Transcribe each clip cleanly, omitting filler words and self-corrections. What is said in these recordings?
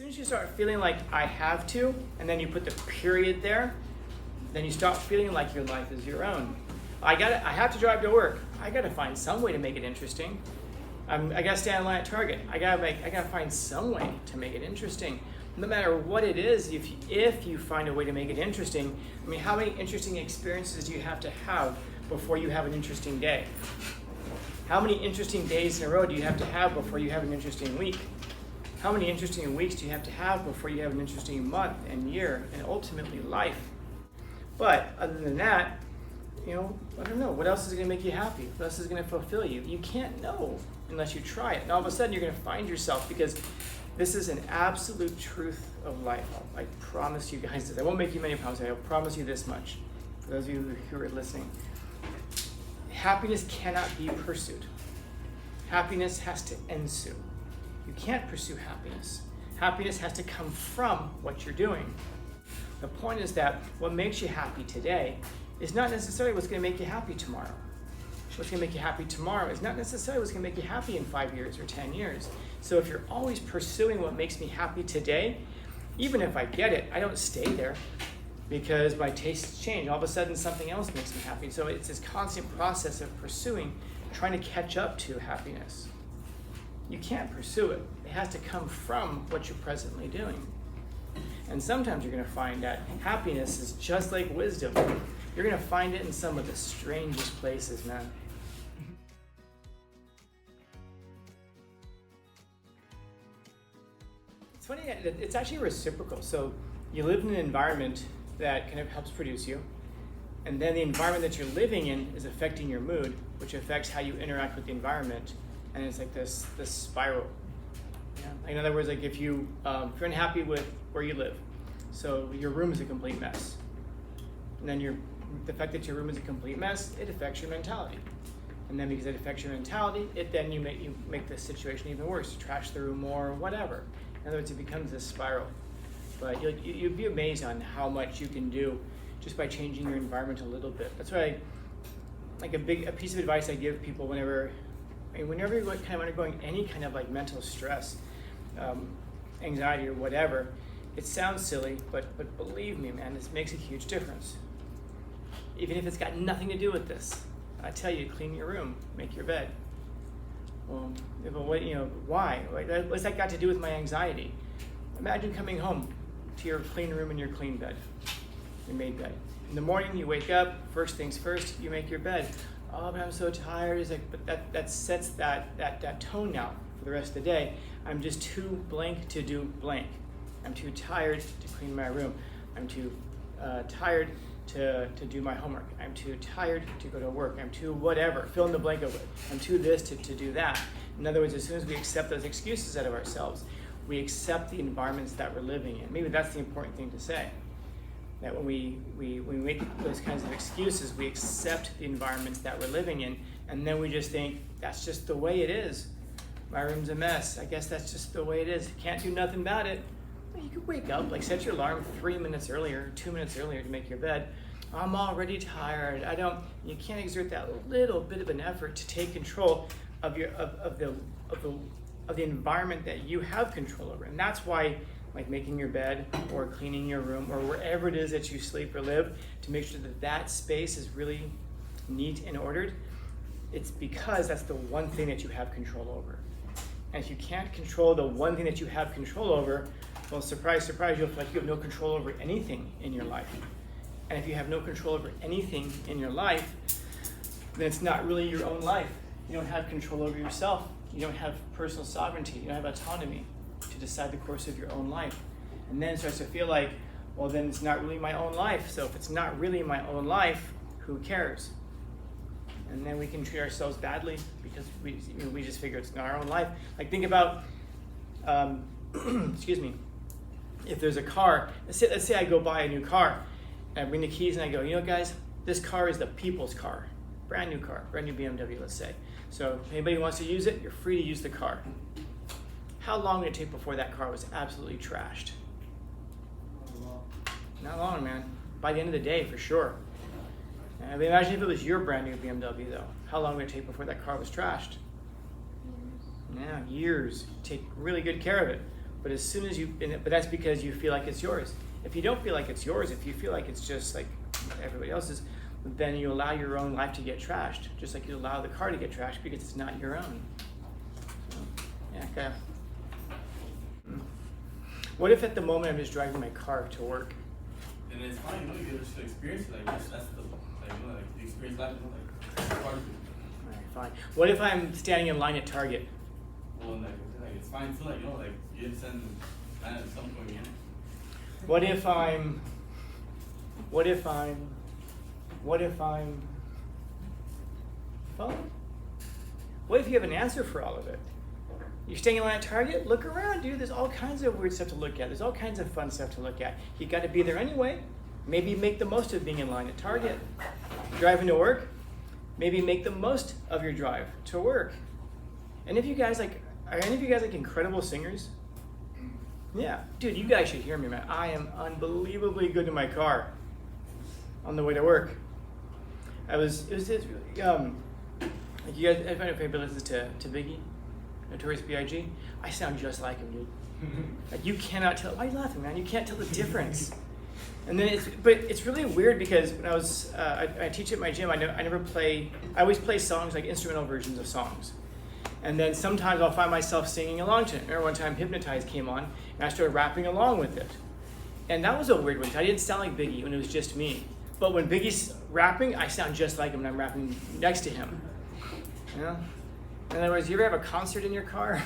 soon as you start feeling like I have to, and then you put the period there, then you start feeling like your life is your own. I have to drive to work. I gotta find some way to make it interesting. I gotta stand in line at Target. I gotta find some way to make it interesting. No matter what it is, if you find a way to make it interesting, I mean, how many interesting experiences do you have to have before you have an interesting day? How many interesting days in a row do you have to have before you have an interesting week? How many interesting weeks do you have to have before you have an interesting month and year and ultimately life? But other than that, I don't know. What else is going to make you happy? What else is going to fulfill you? You can't know unless you try it. And all of a sudden you're going to find yourself, because this is an absolute truth of life. I promise you guys this. I won't make you many promises. I promise you this much. For those of you who are listening, happiness cannot be pursued. Happiness has to ensue. You can't pursue happiness. Happiness has to come from what you're doing. The point is that what makes you happy today is not necessarily what's going to make you happy tomorrow. What's going to make you happy tomorrow is not necessarily what's going to make you happy in 5 years or 10 years. So if you're always pursuing what makes me happy today, even if I get it, I don't stay there because my tastes change. All of a sudden something else makes me happy. So it's this constant process of pursuing, trying to catch up to happiness. You can't pursue it. It has to come from what you're presently doing. And sometimes you're going to find that happiness is just like wisdom. You're going to find it in some of the strangest places, man. It's funny, it's actually reciprocal. So you live in an environment that kind of helps produce you, and then the environment that you're living in is affecting your mood, which affects how you interact with the environment, and it's like this spiral. Yeah? In other words, like if you're unhappy with where you live, so your room is a complete mess, and then the fact that your room is a complete mess, it affects your mentality. And then because it affects your mentality, you make the situation even worse. You trash the room more, or whatever. In other words, it becomes this spiral. But you'd be amazed on how much you can do just by changing your environment a little bit. That's why, a piece of advice I give people whenever you're kind of undergoing any kind of like mental stress, anxiety or whatever, it sounds silly, but believe me, man, this makes a huge difference. Even if it's got nothing to do with this, I tell you, clean your room, make your bed. Well, why? What's that got to do with my anxiety? Imagine coming home to your clean room and your clean bed, your made bed. In the morning, you wake up, first things first, you make your bed. Oh, but I'm so tired. It's like, but that sets that tone now for the rest of the day. I'm just too blank to do blank. I'm too tired to clean my room. I'm too tired to do my homework. I'm too tired to go to work. I'm too whatever, fill in the blank of it. I'm too this to do that. In other words, as soon as we accept those excuses out of ourselves, we accept the environments that we're living in. Maybe that's the important thing to say. That when we make those kinds of excuses, we accept the environments that we're living in, and then we just think, that's just the way it is. My room's a mess. I guess that's just the way it is. Can't do nothing about it. You could wake up, set your alarm 3 minutes earlier, 2 minutes earlier to make your bed. I'm already tired. You can't exert that little bit of an effort to take control of the environment that you have control over. And that's why, making your bed or cleaning your room or wherever it is that you sleep or live, to make sure that space is really neat and ordered, it's because that's the one thing that you have control over. And if you can't control the one thing that you have control over, well, surprise, surprise, you'll feel like you have no control over anything in your life. And if you have no control over anything in your life, then it's not really your own life. You don't have control over yourself. You don't have personal sovereignty. You don't have autonomy to decide the course of your own life. And then it starts to feel like, well, then it's not really my own life. So if it's not really my own life, who cares? And then we can treat ourselves badly because we just figure it's not our own life. Think about, excuse me, if there's a car, let's say I go buy a new car, and I bring the keys and I go, guys, this car is the people's car. Brand new car, brand new BMW, let's say. So if anybody wants to use it, you're free to use the car. How long did it take before that car was absolutely trashed? Not long, man. By the end of the day, for sure. Imagine if it was your brand new BMW, though. How long would it take before that car was trashed? Yeah, years. Take really good care of it. But as soon as but that's because you feel like it's yours. If you don't feel like it's yours, if you feel like it's just like everybody else's, then you allow your own life to get trashed, just like you allow the car to get trashed because it's not your own. So, yeah, okay. What if at the moment I'm just driving my car to work? And it's fine, you get to experience it like this. That's the the experience life, like part of it. All right, fine. What if I'm standing in line at Target? Well, like it's fine too, you understand that at some point, What if I'm phone? What if you have an answer for all of it? You're staying in line at Target? Look around, dude. There's all kinds of weird stuff to look at. There's all kinds of fun stuff to look at. You got to be there anyway. Maybe make the most of being in line at Target. Driving to work? Maybe make the most of your drive to work. And if you guys are any of you guys like incredible singers? Yeah, dude, you guys should hear me, man. I am unbelievably good in my car on the way to work. Like you guys, if anybody listens to Biggie, Notorious B.I.G., I sound just like him, dude. Like you cannot tell. Why are you laughing, man? You can't tell the difference. And then it's really weird because when I teach at my gym, I always play songs like instrumental versions of songs. And then sometimes I'll find myself singing along to it. I remember one time Hypnotize came on and I started rapping along with it. And that was a weird one. I didn't sound like Biggie when it was just me. But when Biggie's rapping, I sound just like him when I'm rapping next to him. You know? In other words, you ever have a concert in your car?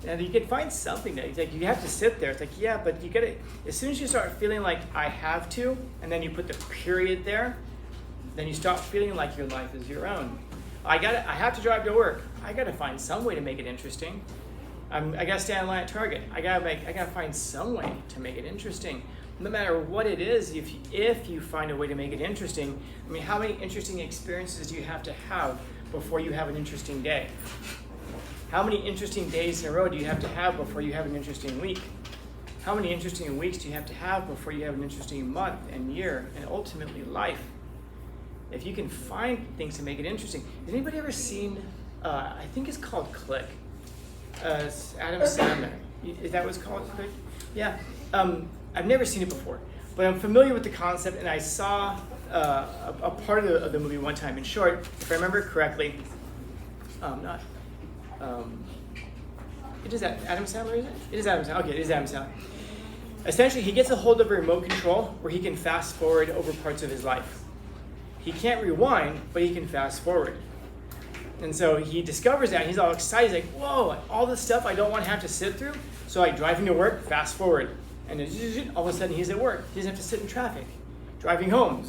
And you can find something that like you have to sit there. It's like, yeah, but you gotta, as soon as you start feeling like I have to, and then you put the period there, then you start feeling like your life is your own. I have to drive to work. I gotta find some way to make it interesting. I gotta stand in line at Target. I gotta find some way to make it interesting. No matter what it is, if you find a way to make it interesting, I mean, how many interesting experiences do you have to have before you have an interesting day? How many interesting days in a row do you have to have before you have an interesting week? How many interesting weeks do you have to have before you have an interesting month and year and ultimately life? If you can find things to make it interesting. Has anybody ever seen, I think it's called Click. It's Adam Sandler. Is that what it's called, Click? Yeah. I've never seen it before, but I'm familiar with the concept, and I saw a part of the movie one time. In short, if I remember correctly, it is Adam Sandler, is it? It is Adam Sandler. Okay, it is Adam Sandler. Essentially, he gets a hold of a remote control where he can fast forward over parts of his life. He can't rewind, but he can fast forward. And so he discovers that, and he's all excited. He's like, whoa, all this stuff I don't want to have to sit through. So like driving to work, fast forward. And then all of a sudden he's at work. He doesn't have to sit in traffic. Driving home,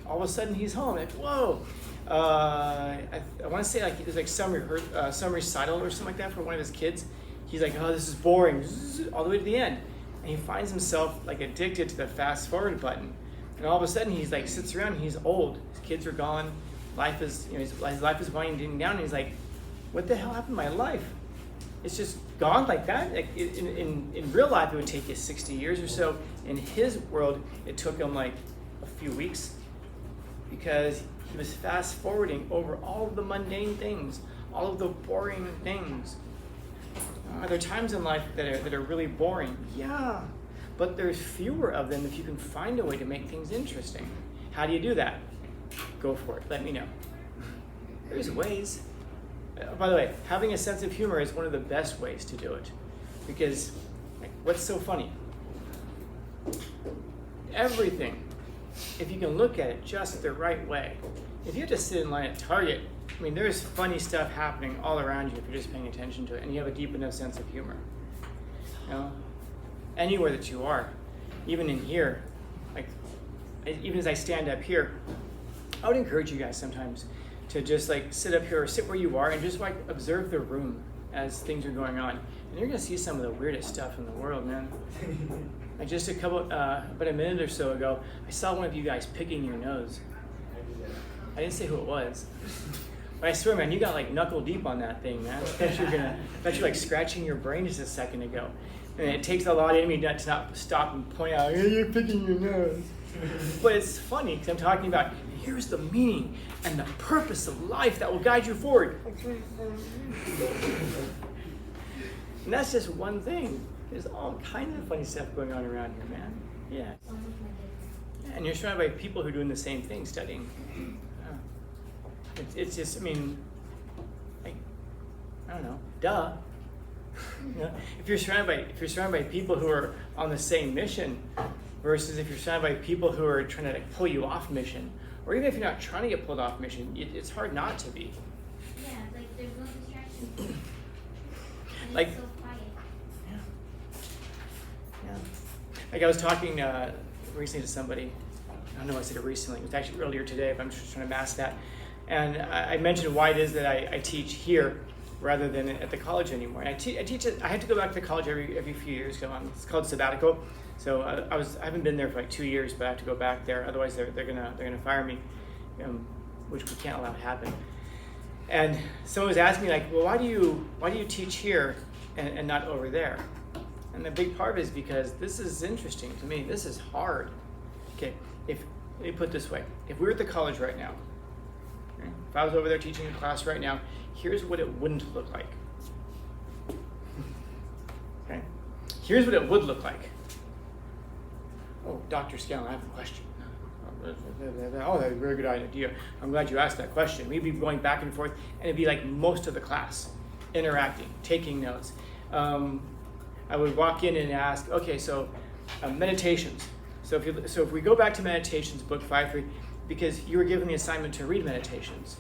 all of a sudden he's home. Like, whoa. I want to say like it was like some recital or something like that for one of his kids. He's like, oh, this is boring, all the way to the end. And he finds himself like addicted to the fast forward button. And all of a sudden he's like sits around and he's old. His kids are gone. Life is, his life is winding down. And he's like, what the hell happened to my life? It's just gone like that. Like in real life, it would take you 60 years or so. In his world, it took him like a few weeks because he was fast forwarding over all of the mundane things, all of the boring things. Are there times in life that are really boring? Yeah, but there's fewer of them if you can find a way to make things interesting. How do you do that? Go for it. Let me know. There's ways. By the way, having a sense of humor is one of the best ways to do it. Because what's so funny? Everything, if you can look at it just the right way. If you have to sit in line at Target, I mean, there's funny stuff happening all around you if you're just paying attention to it, and you have a deep enough sense of humor. You know, anywhere that you are, even in here, like, even as I stand up here, I would encourage you guys sometimes to just like sit up here or sit where you are and just like observe the room as things are going on. And you're gonna see some of the weirdest stuff in the world, man. Like just about a minute or so ago, I saw one of you guys picking your nose. I didn't say who it was. But I swear, man, you got like knuckle deep on that thing, man. I thought you were like scratching your brain just a second ago. And it takes a lot in me to not stop and point out, hey, you're picking your nose. But it's funny because I'm talking about here's the meaning and the purpose of life that will guide you forward. And that's just one thing. There's all kinds of funny stuff going on around here, man. Yeah. So much my goodness. And you're surrounded by people who are doing the same thing, studying. It's just, I mean, like, I don't know, duh. You know, if you're surrounded by people who are on the same mission, versus if you're surrounded by people who are trying to like pull you off mission, or even if you're not trying to get pulled off mission, it's hard not to be. Yeah, like there's no distraction. And Like- it's so quiet. Yeah. Like I was talking recently to somebody. I don't know if I said it recently. It was actually earlier today, but I'm just trying to mask that. And I mentioned why it is that I teach here rather than at the college anymore. And I teach it. I had to go back to the college every few years. It's called sabbatical. So I haven't been there for like 2 years, but I have to go back there. Otherwise, they're gonna fire me, which we can't allow to happen. And someone was asking me like, well, why do you teach here and not over there? And the big part is because this is interesting to me. This is hard. Okay, let me put it this way. If we were at the college right now, okay, if I was over there teaching a class right now, here's what it wouldn't look like. Okay, here's what it would look like. Oh, Dr. Scanlon, I have a question. Oh, that's a very good idea. I'm glad you asked that question. We'd be going back and forth, and it'd be like most of the class, interacting, taking notes. I would walk in and ask, okay, so meditations. So if we go back to meditations, book 5.3, because you were given the assignment to read meditations,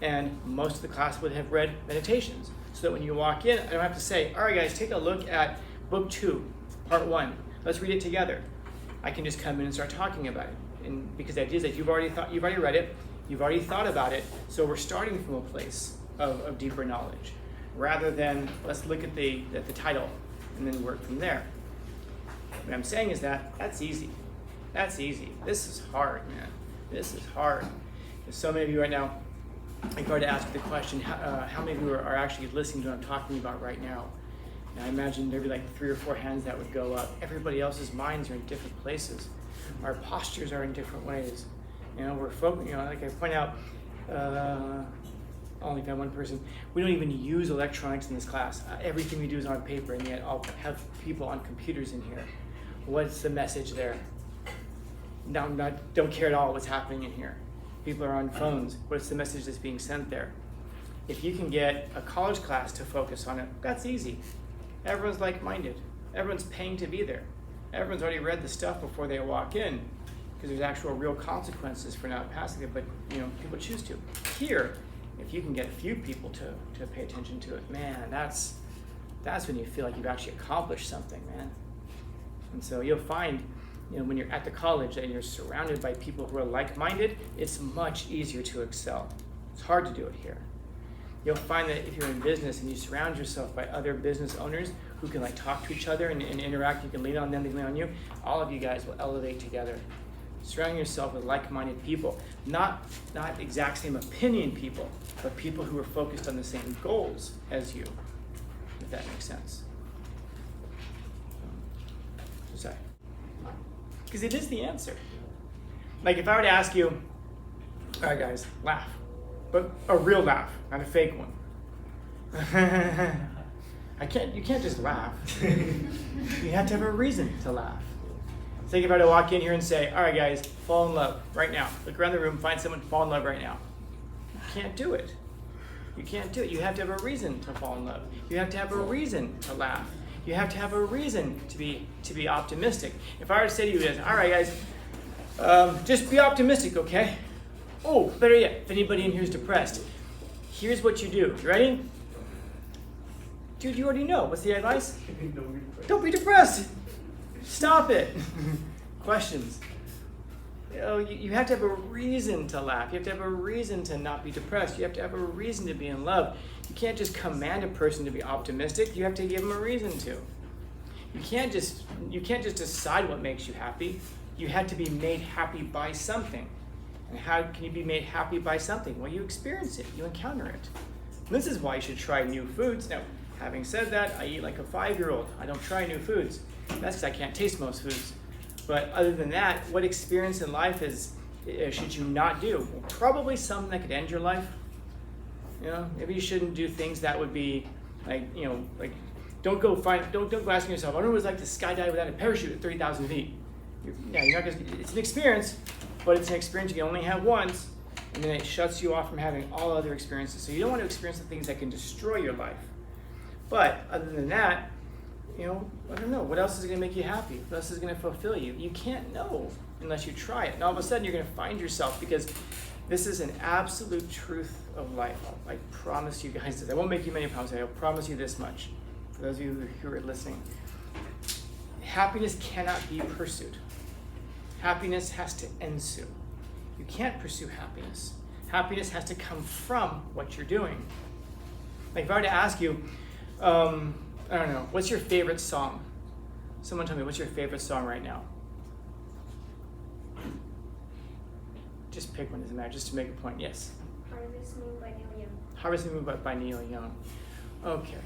and most of the class would have read meditations, so that when you walk in, I don't have to say, all right, guys, take a look at book 2, part 1. Let's read it together. I can just come in and start talking about it, and because the idea is that you've already read it, you've already thought about it, so we're starting from a place of deeper knowledge, rather than let's look at the title and then work from there. What I'm saying is that's easy. That's easy. This is hard, man. This is hard. There's so many of you right now. I'm going to ask the question: how many of you are actually listening to what I'm talking about right now? And I imagine there'd be like 3 or 4 hands that would go up. Everybody else's minds are in different places. Our postures are in different ways. You know, we're focused. You know, like I point out, only found one person. We don't even use electronics in this class. Everything we do is on paper, and yet I'll have people on computers in here. What's the message there? No, don't care at all what's happening in here. People are on phones. What's the message that's being sent there? If you can get a college class to focus on it, that's easy. Everyone's like-minded. Everyone's paying to be there. Everyone's already read the stuff before they walk in, because there's actual real consequences for not passing it, but people choose to. Here, if you can get a few people to pay attention to it, man, that's when you feel like you've actually accomplished something, man. And so you'll find, when you're at the college and you're surrounded by people who are like-minded, it's much easier to excel. It's hard to do it here. You'll find that if you're in business and you surround yourself by other business owners who can talk to each other and interact, you can lean on them, they can lean on you, all of you guys will elevate together. Surround yourself with like-minded people, not exact same opinion people, but people who are focused on the same goals as you, if that makes sense. Sorry. Because it is the answer. Like if I were to ask you, all right guys, laugh, but a real laugh, not a fake one. You can't just laugh. You have to have a reason to laugh. Think if I were to walk in here and say, all right guys, fall in love right now. Look around the room, find someone to fall in love right now. You can't do it. You can't do it. You have to have a reason to fall in love. You have to have a reason to laugh. You have to have a reason to be optimistic. If I were to say to you guys, all right guys, just be optimistic, okay? Oh, better yet, if anybody in here is depressed, here's what you do. You ready? Dude, you already know. What's the advice? Don't be depressed. Stop it. Questions. You have to have a reason to laugh. You have to have a reason to not be depressed. You have to have a reason to be in love. You can't just command a person to be optimistic. You have to give them a reason to. You can't just decide what makes you happy. You have to be made happy by something. And how can you be made happy by something? Well, you experience it. You encounter it. And this is why you should try new foods. Now, having said that, I eat like a 5-year-old. I don't try new foods. That's because I can't taste most foods. But other than that, what experience in life should you not do? Well, probably something that could end your life. Maybe you shouldn't do things that would be like Don't go asking yourself, I wonder what it's like to skydive without a parachute at 30,000 feet. You're not gonna, it's an experience, but it's an experience you can only have once, and then it shuts you off from having all other experiences. So you don't want to experience the things that can destroy your life. But other than that, I don't know, what else is going to make you happy? What else is going to fulfill you? You can't know unless you try it. And all of a sudden you're going to find yourself, because this is an absolute truth of life. I promise you guys this. I won't make you many promises. I'll promise you this much. For those of you who are listening, happiness cannot be pursued. Happiness has to ensue. You can't pursue happiness. Happiness has to come from what you're doing. Like if I were to ask you, I don't know, what's your favorite song? Someone tell me, what's your favorite song right now? Just pick one, doesn't matter, just to make a point. Yes? Harvest Moon by Neil Young. Harvest Moon by Neil Young. Okay.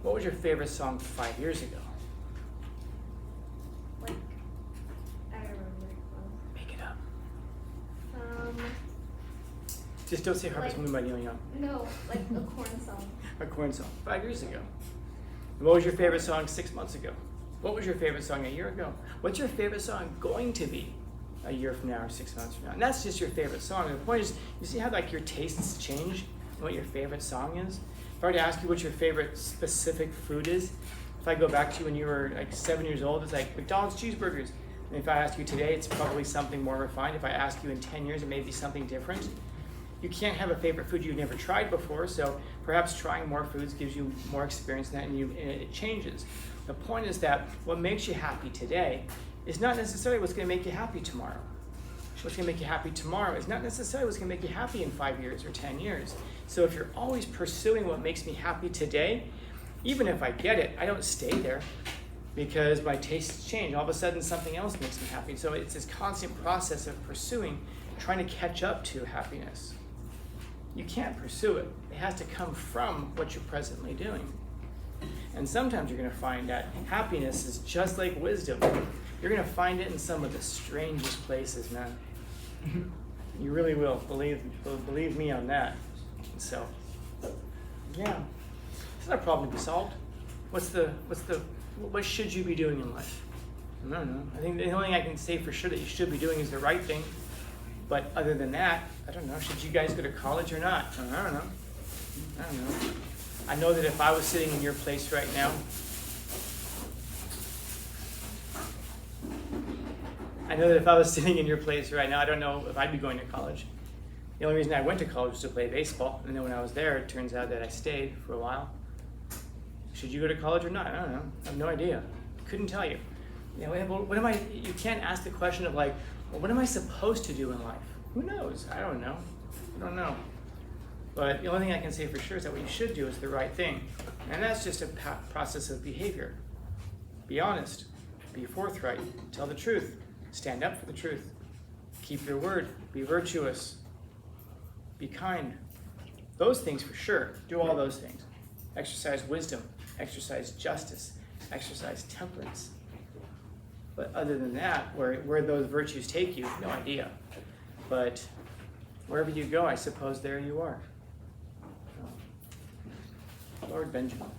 What was your favorite song 5 years ago? Like, I don't remember. Make it up. Um, Just don't say Harvest Like- Moon by Neil Young. no, like a corn song. A corn song 5 years ago. What was your favorite song 6 months ago? What was your favorite song a year ago? What's your favorite song going to be a year from now or 6 months from now? And that's just your favorite song. The point is, you see how like your tastes change and what your favorite song is? If I were to ask you what your favorite specific food is, if I go back to when you were like 7 years old, it's like McDonald's cheeseburgers. And if I ask you today, it's probably something more refined. If I ask you in 10 years, it may be something different. You can't have a favorite food you've never tried before, so perhaps trying more foods gives you more experience in that, and it changes. The point is that what makes you happy today is not necessarily what's going to make you happy tomorrow. What's going to make you happy tomorrow is not necessarily what's going to make you happy in 5 years or 10 years. So if you're always pursuing what makes me happy today, even if I get it, I don't stay there, because my tastes change. All of a sudden something else makes me happy. So it's this constant process of pursuing, trying to catch up to happiness. You can't pursue it. It has to come from what you're presently doing. And sometimes you're going to find that happiness is just like wisdom. You're going to find it in some of the strangest places, man. You really will. Believe me on that. So, yeah, it's not a problem to be solved. What should you be doing in life? I don't know. I think the only thing I can say for sure that you should be doing is the right thing. But other than that, I don't know. Should you guys go to college or not? I don't know. I know that if I was sitting in your place right now, I don't know if I'd be going to college. The only reason I went to college was to play baseball. And then when I was there, it turns out that I stayed for a while. Should you go to college or not? I don't know. I have no idea. Couldn't tell you. You can't ask the question of like, well, what am I supposed to do in life? Who knows? I don't know. But the only thing I can say for sure is that what you should do is the right thing. And that's just a process of behavior. Be honest. Be forthright. Tell the truth. Stand up for the truth. Keep your word. Be virtuous. Be kind. Those things for sure. Do all those things. Exercise wisdom. Exercise justice. Exercise temperance. But other than that, where those virtues take you, no idea. But wherever you go, I suppose there you are. Lord Benjamin.